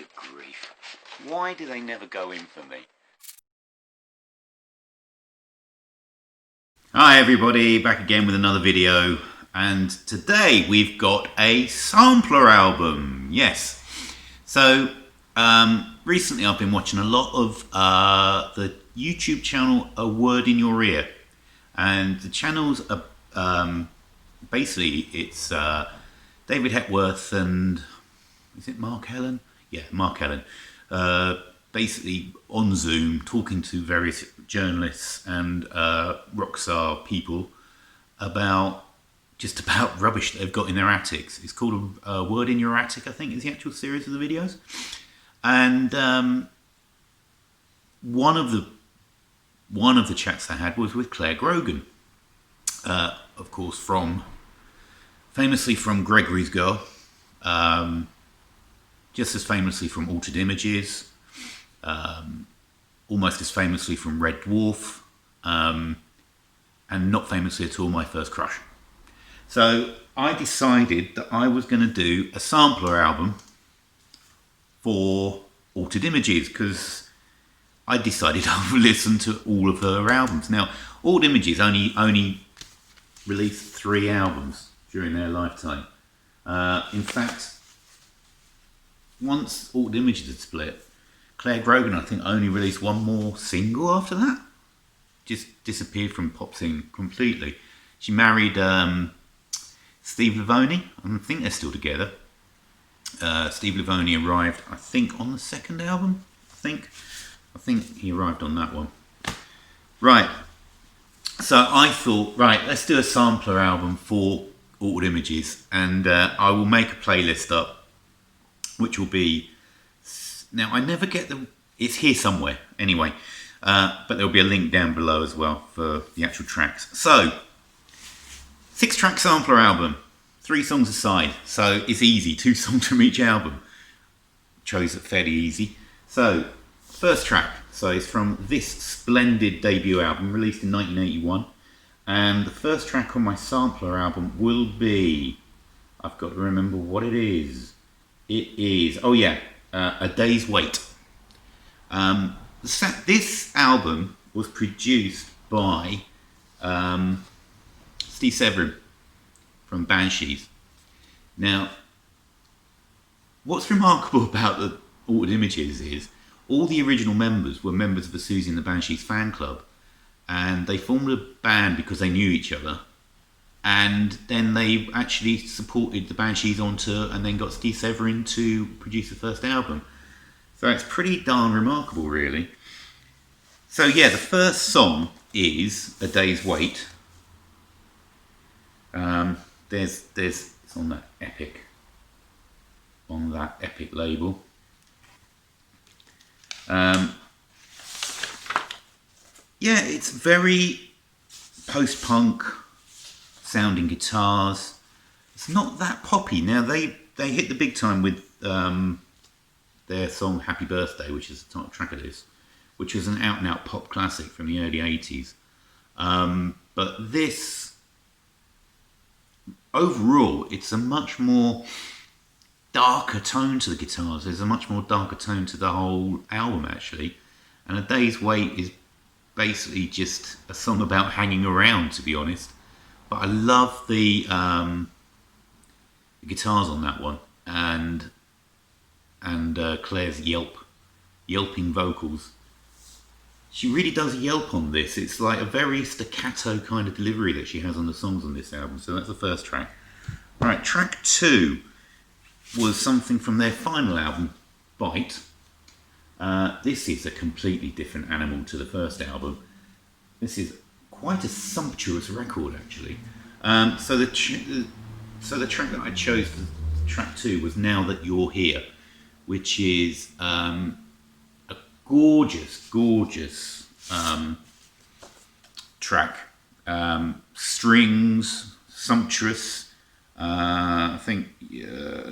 Good grief. Why do they never go in for me? Hi everybody, back again with another video, and today we've got a sampler album. Yes, so recently I've been watching a lot of the YouTube channel A Word in Your Ear, and the channels are basically it's David Hepworth and is it Mark Helen? Yeah, Mark Helen. Basically on Zoom talking to various journalists and rock star people about just about rubbish that they've got in their attics. It's called A Word in Your Attic, I think, is the actual series of the videos. And one of the chats I had was with Claire Grogan, of course, famously from Gregory's Girl, just as famously from Altered Images, almost as famously from Red Dwarf, and not famously at all My First Crush. So I decided that I was going to do a sampler album for Altered Images, because I decided I would listen to all of her albums. Now, Altered Images only released 3 albums during their lifetime. In fact, once Altered Images had split, Claire Grogan, I think, only released one more single after that. Just disappeared from pop scene completely. She married Steve Livoni. I think they're still together. Steve Livoni arrived, I think, on the second album. I think he arrived on that one. Right. So I thought, right, let's do a sampler album for Altered Images, and I will make a playlist up, which will be, now I never get it's here somewhere anyway, but there'll be a link down below as well for the actual tracks. So 6-track sampler album, 3 songs aside, so it's easy, 2 songs from each album. Chose it fairly easy. So first track, so it's from this splendid debut album released in 1981, and the first track on my sampler album will be, I've got to remember what it is. It is, oh yeah, A Day's Wait. This album was produced by Steve Severin from Banshees. Now, what's remarkable about the Altered Images is all the original members were members of the Susie and the Banshees fan club, and they formed a band because they knew each other. And then they actually supported the Banshees on tour and then got Steve Severin to produce the first album. So it's pretty darn remarkable, really. So yeah, the first song is A Day's Wait. It's on that Epic label. Yeah, it's very post-punk sounding guitars. It's not that poppy. Now they hit the big time with their song Happy Birthday, which is the title track of this, which was an out and out pop classic from the early 80s. But this, overall, it's a much more darker tone to the guitars. There's a much more darker tone to the whole album, actually. And A Day's Wait is basically just a song about hanging around, to be honest. But I love the guitars on that one, and Claire's yelping vocals. She really does yelp on this. It's like a very staccato kind of delivery that she has on the songs on this album. So that's the first track. Right, track 2 was something from their final album, Bite. This is a completely different animal to the first album. This is quite a sumptuous record, actually. So the track that I chose for track 2 was Now That You're Here, which is a gorgeous track. Strings, sumptuous. I think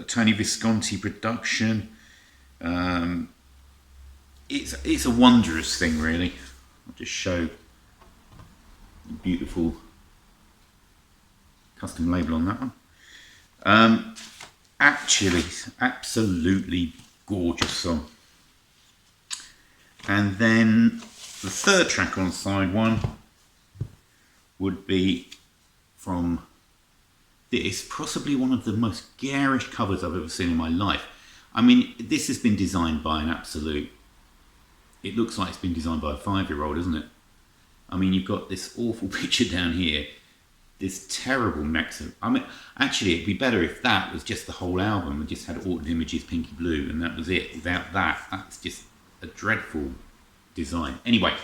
Tony Visconti production. It's a wondrous thing, really. I'll just show the beautiful custom label on that one. Actually, absolutely gorgeous song. And then the third track on side one would be from this, possibly one of the most garish covers I've ever seen in my life. I mean, this has been designed by an absolute, it looks like it's been designed by a 5-year-old, isn't it? I mean, you've got this awful picture down here, this terrible mix of, I mean, actually it'd be better if that was just the whole album and just had Altered Images, Pinky Blue, and that was it. Without that, that's just a dreadful design. Anyway,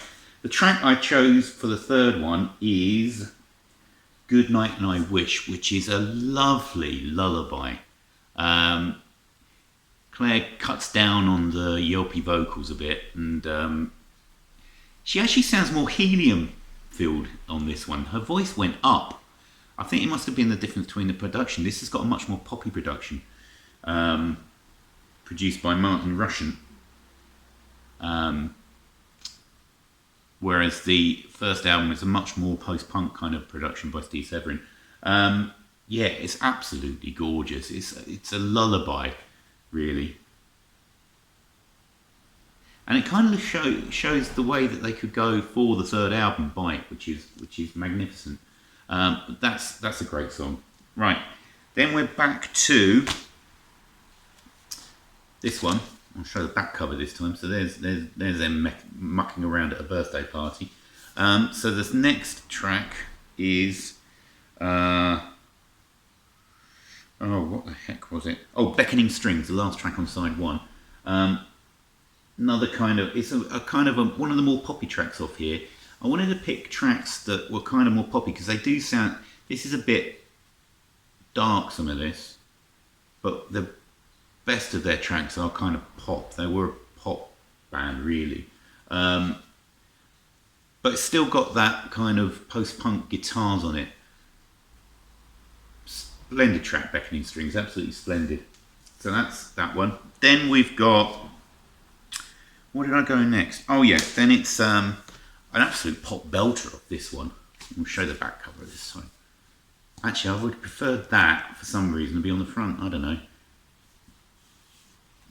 the track I chose for the third one is Good Night and I Wish, which is a lovely lullaby. Claire cuts down on the yelpy vocals a bit, and she actually sounds more helium-filled on this one. Her voice went up. I think it must have been the difference between the production. This has got a much more poppy production, produced by Martin Russian. Whereas the first album is a much more post-punk kind of production by Steve Severin. Yeah, it's absolutely gorgeous. It's a lullaby, really. And it kind of shows the way that they could go for the third album, Bite, which is magnificent. That's a great song. Right, then we're back to this one. I'll show the back cover this time. So there's them mucking around at a birthday party. So this next track is oh, what the heck was it? Oh, Beckoning Strings, the last track on side one. Another kind of, it's a kind of one of the more poppy tracks off here. I wanted to pick tracks that were kind of more poppy because they do sound, this is a bit dark, some of this, but the best of their tracks are kind of pop. They were a pop band, really. But it's still got that kind of post-punk guitars on it. Splendid track, Beckoning Strings, absolutely splendid. So that's that one. Then we've got, where did I go next? Oh yeah, then it's an absolute pop belter of this one. We'll show the back cover this time. Actually, I would prefer that for some reason to be on the front, I don't know.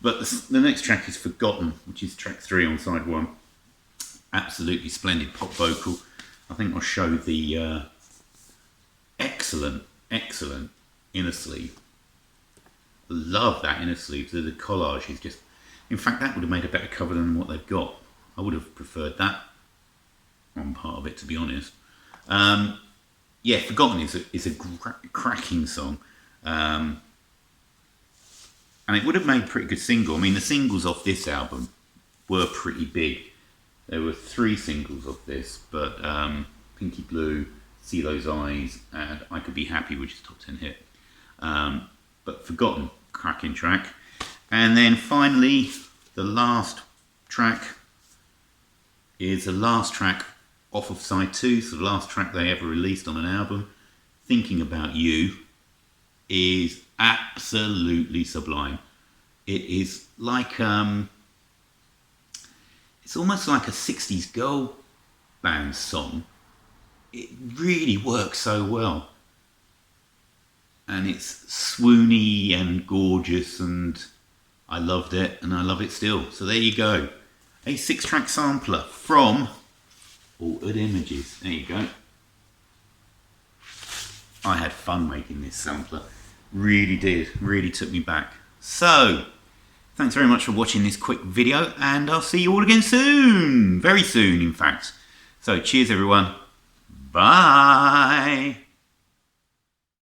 But the next track is Forgotten, which is track 3 on side 1. Absolutely splendid pop vocal. I think I'll show the excellent inner sleeve. Love that inner sleeve. The collage is just, in fact, that would have made a better cover than what they've got. I would have preferred that on part of it, to be honest. Yeah, Forgotten is a cracking song. And it would have made a pretty good single. I mean, the singles off this album were pretty big. There were 3 singles of this, but Pinky Blue, See Those Eyes, and I Could Be Happy, which is top 10 hit. But Forgotten, cracking track. And then finally, the last track is the last track off of side 2, so the last track they ever released on an album. Thinking About You is absolutely sublime. It is like it's almost like a 60s girl band song. It really works so well, and it's swoony and gorgeous, and I loved it, and I love it still. So there you go, a 6-track sampler from Altered Images. There you go. I had fun making this sampler. Really did. Really took me back. So, thanks very much for watching this quick video, and I'll see you all again soon. Very soon, in fact. So, cheers everyone. Bye.